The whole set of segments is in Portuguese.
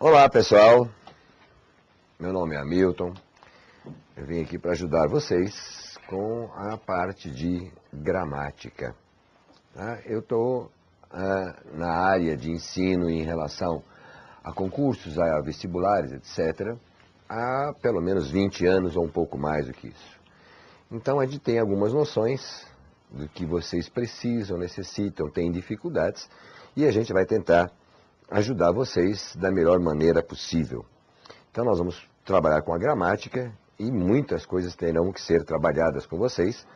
Olá, pessoal. Meu nome é Hamilton. Eu vim aqui para ajudar vocês com a parte de gramática. Eu estou na área de ensino em relação a concursos, a vestibulares, etc., há pelo menos 20 anos ou um pouco mais do que isso. Então, a gente tem algumas noções do que vocês precisam, necessitam, têm dificuldades, e a gente vai tentar ajudar vocês da melhor maneira possível. Então, nós vamos trabalhar com a gramática e muitas coisas terão que ser trabalhadas com vocês.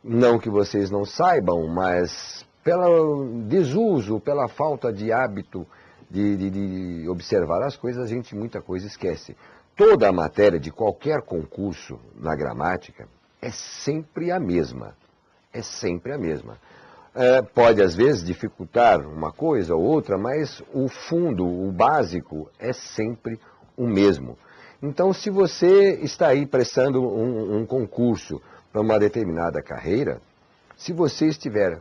Não que vocês não saibam, mas pelo desuso, pela falta de hábito de observar as coisas, a gente muita coisa esquece. Toda a matéria de qualquer concurso na gramática é sempre a mesma. É sempre a mesma. Pode, às vezes, dificultar uma coisa ou outra, mas o fundo, o básico, é sempre o mesmo. Então, se você está aí prestando um concurso para uma determinada carreira, se você estiver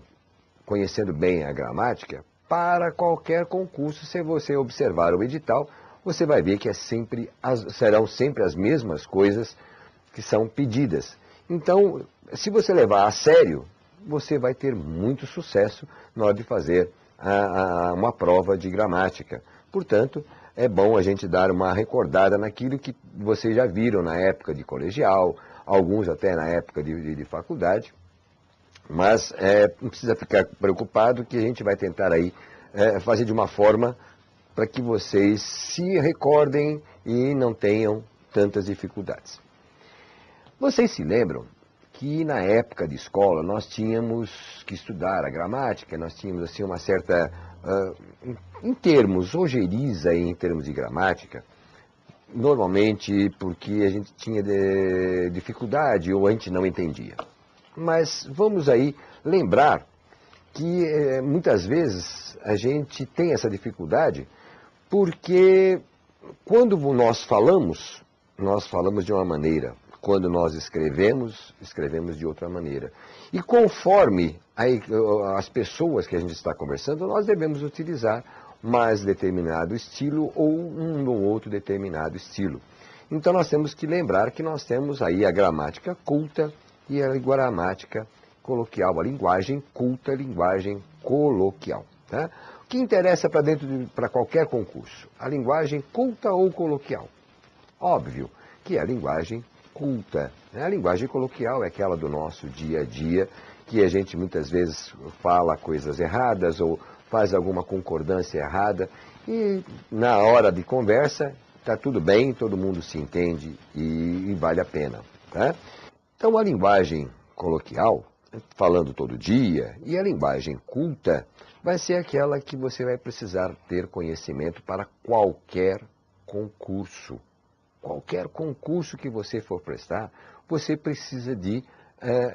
conhecendo bem a gramática, para qualquer concurso, se você observar o edital, você vai ver que serão sempre as mesmas coisas que são pedidas. Então, se você levar a sério, você vai ter muito sucesso na hora de fazer uma prova de gramática. Portanto, é bom a gente dar uma recordada naquilo que vocês já viram na época de colegial, alguns até na época de faculdade. Mas não precisa ficar preocupado que a gente vai tentar aí fazer de uma forma para que vocês se recordem e não tenham tantas dificuldades. Vocês se lembram que na época de escola nós tínhamos que estudar a gramática, nós tínhamos assim uma certa, em termos, ojeriza em termos de gramática, normalmente porque a gente tinha dificuldade ou a gente não entendia. Mas vamos aí lembrar que muitas vezes a gente tem essa dificuldade porque quando nós falamos de uma maneira. Quando nós escrevemos de outra maneira. E conforme as pessoas que a gente está conversando, nós devemos utilizar mais determinado estilo ou um ou outro determinado estilo. Então nós temos que lembrar que nós temos aí a gramática culta e a gramática coloquial, a linguagem culta e a linguagem coloquial. Tá? O que interessa para qualquer concurso? A linguagem culta ou coloquial? Óbvio que é a linguagem culta. A linguagem coloquial é aquela do nosso dia a dia, que a gente muitas vezes fala coisas erradas ou faz alguma concordância errada e na hora de conversa está tudo bem, todo mundo se entende e vale a pena. Tá? Então a linguagem coloquial, falando todo dia, e a linguagem culta vai ser aquela que você vai precisar ter conhecimento para qualquer concurso. Qualquer concurso que você for prestar, você precisa de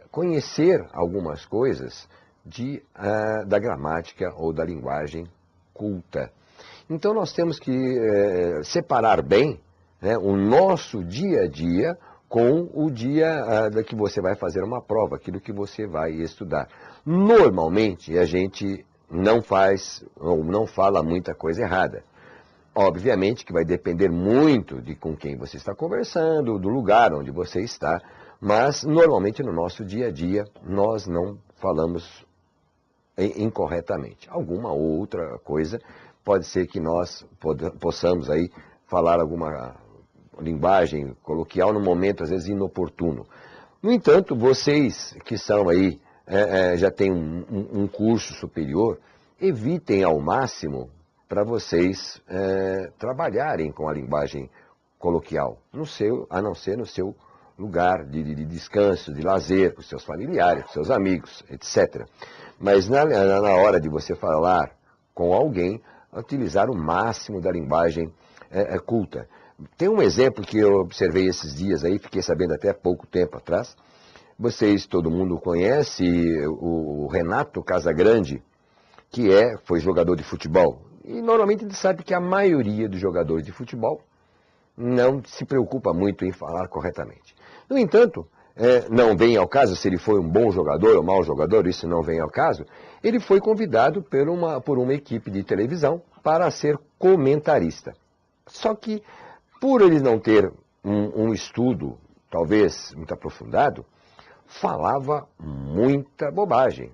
conhecer algumas coisas da gramática ou da linguagem culta. Então nós temos que separar bem o nosso dia a dia com o dia que você vai fazer uma prova, aquilo que você vai estudar. Normalmente a gente não faz ou não fala muita coisa errada. Obviamente que vai depender muito de com quem você está conversando, do lugar onde você está, mas normalmente no nosso dia a dia nós não falamos incorretamente. Alguma outra coisa pode ser que nós possamos aí falar alguma linguagem coloquial no momento às vezes inoportuno. No entanto, vocês que são aí, já têm um curso superior, evitem ao máximo para vocês trabalharem com a linguagem coloquial, a não ser no seu lugar de descanso, de lazer, com os seus familiares, com seus amigos, etc. Mas na hora de você falar com alguém, utilizar o máximo da linguagem culta. Tem um exemplo que eu observei esses dias aí, fiquei sabendo até pouco tempo atrás. Todo mundo conhece o Renato Casagrande, que foi jogador de futebol. E normalmente a gente sabe que a maioria dos jogadores de futebol não se preocupa muito em falar corretamente. No entanto, não vem ao caso se ele foi um bom jogador ou mau jogador, isso não vem ao caso. Ele foi convidado por uma equipe de televisão para ser comentarista. Só que, por ele não ter um estudo, talvez muito aprofundado, falava muita bobagem.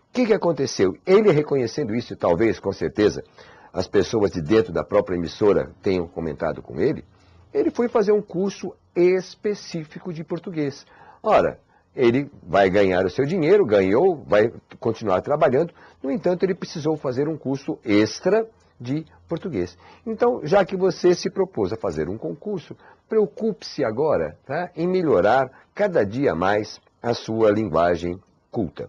O que aconteceu? Ele reconhecendo isso, e talvez, com certeza, as pessoas de dentro da própria emissora tenham comentado com ele, ele foi fazer um curso específico de português. Ora, ele vai ganhar o seu dinheiro, ganhou, vai continuar trabalhando, no entanto, ele precisou fazer um curso extra de português. Então, já que você se propôs a fazer um concurso, preocupe-se agora, tá, em melhorar cada dia mais a sua linguagem culta.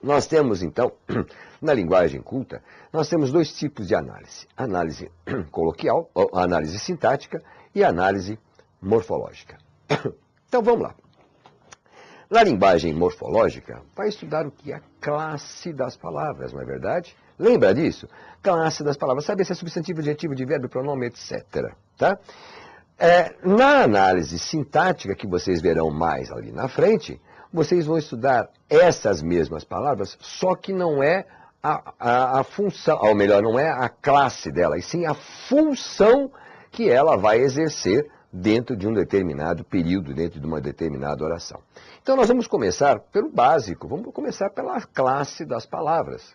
Nós temos, então, na linguagem culta, nós temos dois tipos de análise. Análise coloquial, análise sintática e análise morfológica. Então, vamos lá. Na linguagem morfológica, vai estudar o que é a classe das palavras, não é verdade? Lembra disso? Classe das palavras, saber se é substantivo, adjetivo, advérbio, pronome, etc. Tá? Na análise sintática, que vocês verão mais ali na frente, vocês vão estudar essas mesmas palavras, só que não é a função, ou melhor, não é a classe dela, e sim a função que ela vai exercer dentro de um determinado período, dentro de uma determinada oração. Então nós vamos começar pelo básico, vamos começar pela classe das palavras,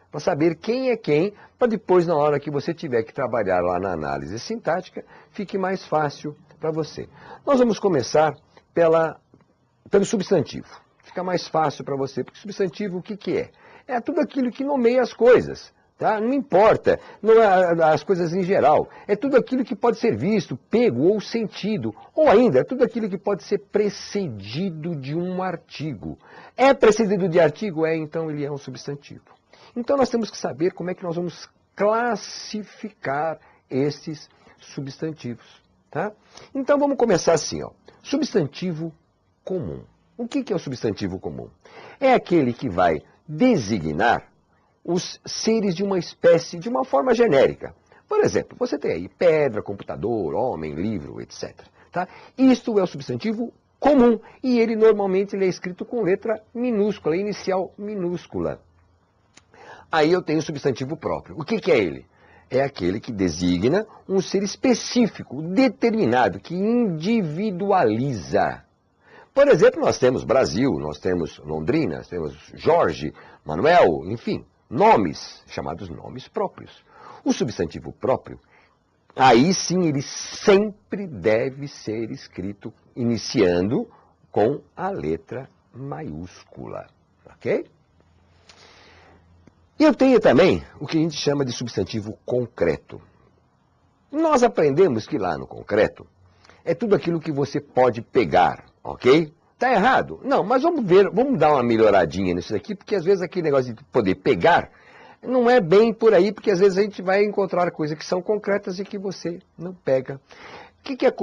para saber quem é quem, para depois, na hora que você tiver que trabalhar lá na análise sintática, fique mais fácil para você. Nós vamos começar pelo substantivo. Fica mais fácil para você, porque substantivo o que é? É tudo aquilo que nomeia as coisas. Tá? Não importa, não é as coisas em geral. É tudo aquilo que pode ser visto, pego ou sentido. Ou ainda, é tudo aquilo que pode ser precedido de um artigo. É precedido de artigo? Então ele é um substantivo. Então nós temos que saber como é que nós vamos classificar esses substantivos. Tá? Então vamos começar assim, ó. Substantivo comum. O que é o substantivo comum? É aquele que vai designar os seres de uma espécie, de uma forma genérica. Por exemplo, você tem aí pedra, computador, homem, livro, etc. Tá? Isto é o substantivo comum e ele normalmente é escrito com letra minúscula, inicial minúscula. Aí eu tenho o substantivo próprio. O que é ele? É aquele que designa um ser específico, determinado, que individualiza. Por exemplo, nós temos Brasil, nós temos Londrina, nós temos Jorge, Manuel, enfim, nomes, chamados nomes próprios. O substantivo próprio, aí sim ele sempre deve ser escrito iniciando com a letra maiúscula, ok? E eu tenho também o que a gente chama de substantivo concreto. Nós aprendemos que lá no concreto é tudo aquilo que você pode pegar, ok? Tá errado? Não, mas vamos ver, vamos dar uma melhoradinha nisso aqui, porque às vezes aquele negócio de poder pegar não é bem por aí, porque às vezes a gente vai encontrar coisas que são concretas e que você não pega. O que é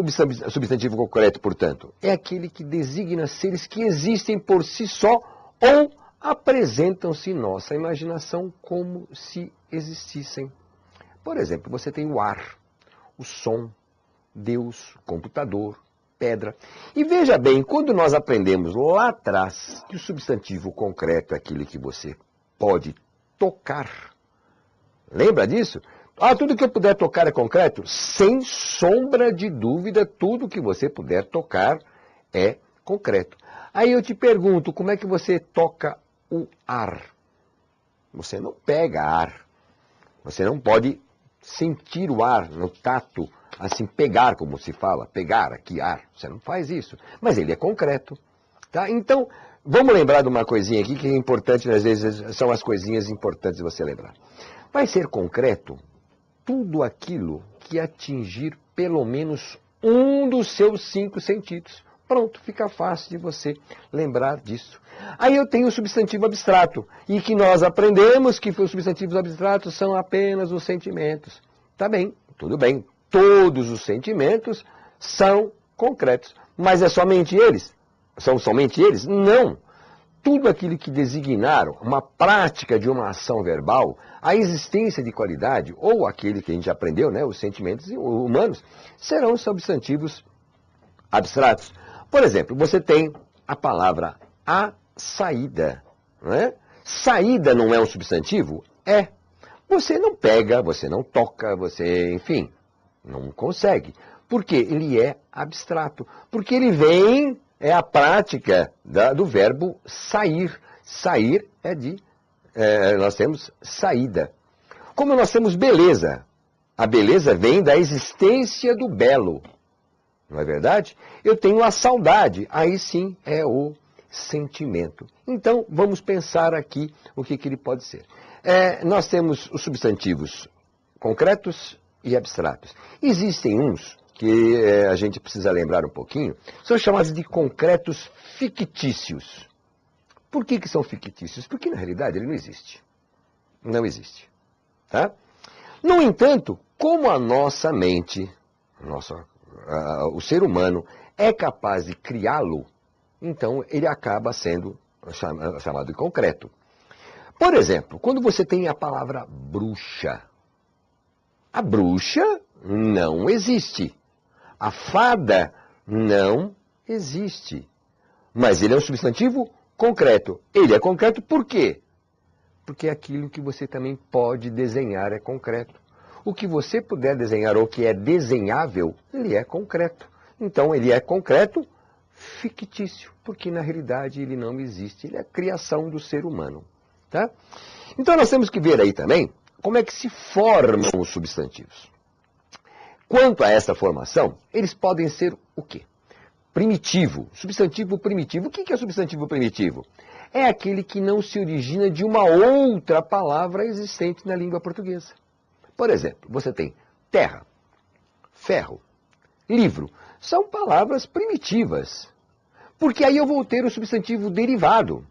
substantivo concreto, portanto? É aquele que designa seres que existem por si só ou apresentam-se em nossa imaginação como se existissem. Por exemplo, você tem o ar, o som, Deus, computador, pedra. E veja bem, quando nós aprendemos lá atrás que o substantivo concreto é aquele que você pode tocar. Lembra disso? Tudo que eu puder tocar é concreto? Sem sombra de dúvida, tudo que você puder tocar é concreto. Aí eu te pergunto, como é que você toca o ar? Você não pega ar. Você não pode sentir o ar no tato, assim, pegar, como se fala, pegar aqui ar. Você não faz isso. Mas ele é concreto. Tá? Então, vamos lembrar de uma coisinha aqui que é importante, às vezes são as coisinhas importantes de você lembrar. Vai ser concreto tudo aquilo que atingir pelo menos um dos seus 5 sentidos. Pronto, fica fácil de você lembrar disso. Aí eu tenho o substantivo abstrato, e que nós aprendemos que os substantivos abstratos são apenas os sentimentos. Tá bem, tudo bem. Todos os sentimentos são concretos. Mas é somente eles? São somente eles? Não. Tudo aquilo que designar uma prática de uma ação verbal, a existência de qualidade, ou aquele que a gente aprendeu, né, os sentimentos humanos, serão substantivos abstratos. Por exemplo, você tem a palavra a saída. Né? Saída não é um substantivo? É. Você não pega, você não toca, você, enfim, Não consegue. Por quê? Ele é abstrato. Porque ele vem, é a prática do verbo sair. Sair é nós temos saída. Como nós temos beleza. A beleza vem da existência do belo. Não é verdade? Eu tenho a saudade. Aí sim é o sentimento. Então, vamos pensar aqui o que ele pode ser. Nós temos os substantivos concretos e abstratos. Existem uns que a gente precisa lembrar um pouquinho, são chamados de concretos fictícios. Por que são fictícios? Porque, na realidade, ele não existe. Não existe. Tá? No entanto, como a nossa mente, o ser humano, é capaz de criá-lo, então ele acaba sendo chamado de concreto. Por exemplo, quando você tem a palavra bruxa, a bruxa não existe. A fada não existe. Mas ele é um substantivo concreto. Ele é concreto por quê? Porque aquilo que você também pode desenhar é concreto. O que você puder desenhar ou que é desenhável, ele é concreto. Então, ele é concreto fictício, porque na realidade ele não existe. Ele é a criação do ser humano. Tá? Então, nós temos que ver aí também como é que se formam os substantivos. Quanto a essa formação, eles podem ser o quê? Primitivo, substantivo primitivo. O que é substantivo primitivo? É aquele que não se origina de uma outra palavra existente na língua portuguesa. Por exemplo, você tem terra, ferro, livro. São palavras primitivas. Porque aí eu vou ter o substantivo derivado.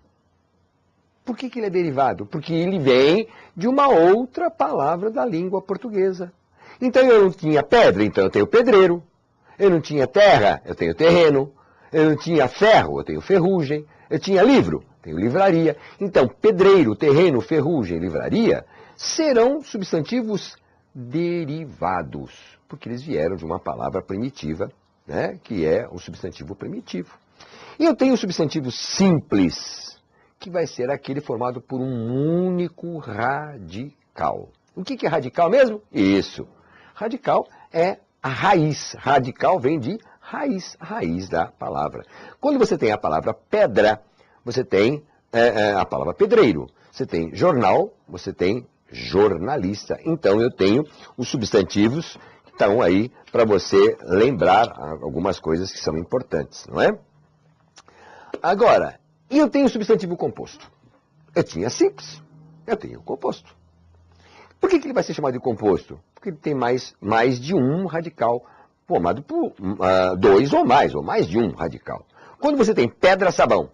Por que ele é derivado? Porque ele vem de uma outra palavra da língua portuguesa. Então eu não tinha pedra, então eu tenho pedreiro. Eu não tinha terra, eu tenho terreno. Eu não tinha ferro, eu tenho ferrugem. Eu tinha livro, tenho livraria. Então, pedreiro, terreno, ferrugem, livraria serão substantivos derivados, porque eles vieram de uma palavra primitiva, né, que é o substantivo primitivo. E eu tenho o substantivo simples, que vai ser aquele formado por um único radical. O que é radical mesmo? Isso. Radical é a raiz. Radical vem de raiz, a raiz da palavra. Quando você tem a palavra pedra, você tem a palavra pedreiro. Você tem jornal, você tem jornalista. Então eu tenho os substantivos que estão aí para você lembrar algumas coisas que são importantes, não é? Agora, e eu tenho o substantivo composto? Eu tinha simples, eu tenho composto. Por que ele vai ser chamado de composto? Porque ele tem mais de um radical formado por dois ou mais de um radical. Quando você tem pedra-sabão,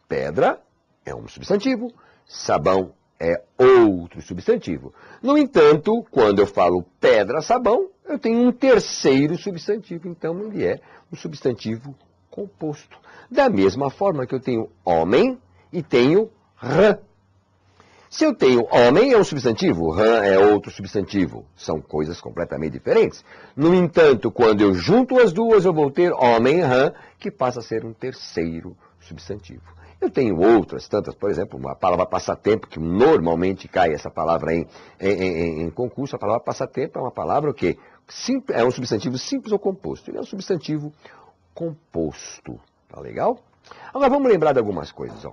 pedra é um substantivo, sabão é outro substantivo. No entanto, quando eu falo pedra-sabão, eu tenho um terceiro substantivo, então ele é um substantivo composto. Da mesma forma que eu tenho homem e tenho rã. Se eu tenho homem é um substantivo, rã é outro substantivo. São coisas completamente diferentes. No entanto, quando eu junto as duas, eu vou ter homem e rã, que passa a ser um terceiro substantivo. Eu tenho outras tantas, por exemplo, a palavra passatempo, que normalmente cai essa palavra em concurso. A palavra passatempo é uma palavra o quê? É um substantivo simples ou composto. Ele é um substantivo composto. Tá legal? Agora vamos lembrar de algumas coisas, ó.